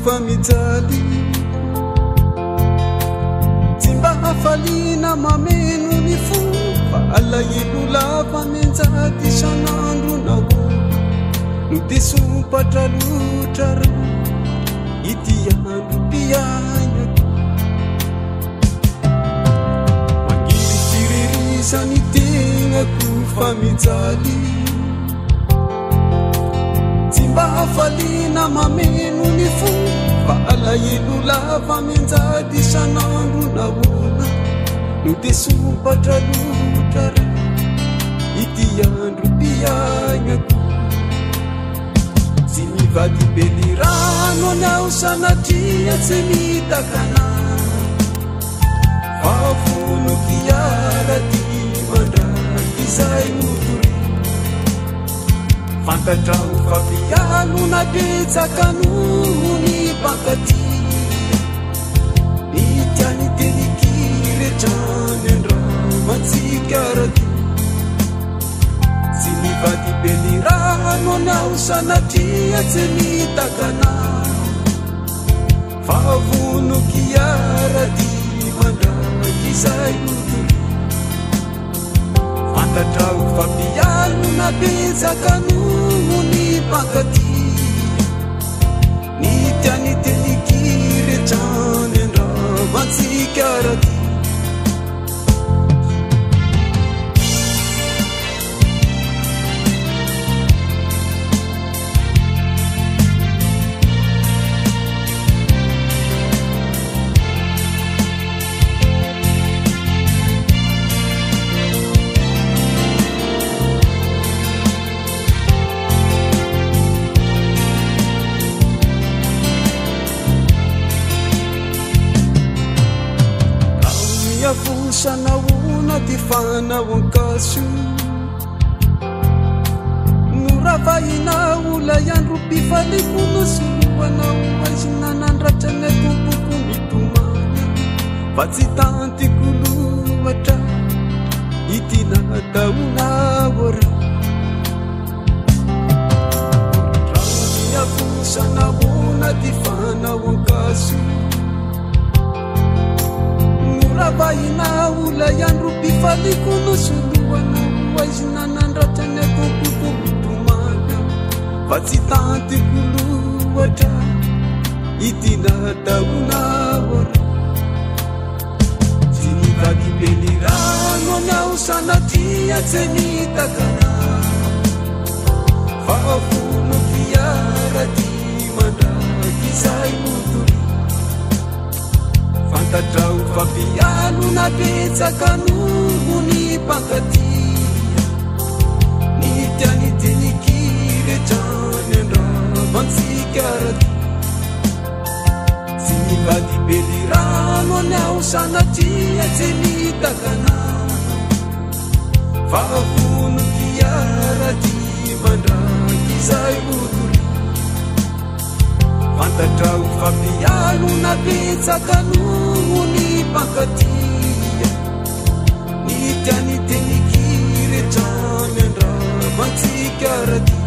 fa mijaly tsy mba hafaliana mameno ny fo fa alahelo lava menjady isan'andro naho no tesompatra loatra ra ity andro mpiainako mangiry firirisany tegnako fa mijaly tsy mba hafaliana mameno ny fo fa alahelo lava menjady isan'andro nahoana no tesompatra loatra ra ity andro mpiainako tsy mivady bely rano any aho sanatria tsy mitakana fa vono kiaraty mandraky izay motory fantatrao fa piano na betsaka noho ny bankaty mitiany tenikiretrany andramatsika raty tsy mivady bely rano any aho sanatria tsy mitakana fa vono kiaraty mandraky izay motory fantatrao fa piano na betsaka noho ny bankaty mitiany tenikiretrany andramatsika raty Sanaona ty fanao ankaso noravahina ola iandro mpifaliko nosoloanao azy nanandratra ny tompoko mitomana fa tsy tantiko loatra ity nataonao ra raoniavo sanaona ty fanao ankaso ravahina ola iandro mpifaliko nosoloanao azy nanandratra ny tompoko mitomana fa tsy tantiko loatra ity nataonao ra tsy mivady bely rano any aho sanatria tsy mitakana fa vono kiaraty mandraky izay motory fantatrao fa piano na betsaka noho ny bankaty nitiany tenikiretrany andramatsika raty tsy mivady bely rano any aho sanatria tsy mitakana fa vono kiaraty mandraky izay motory fantatrao fa piano na betsaka noho ny bankaty nitiany tenikiretrany andramatsika raty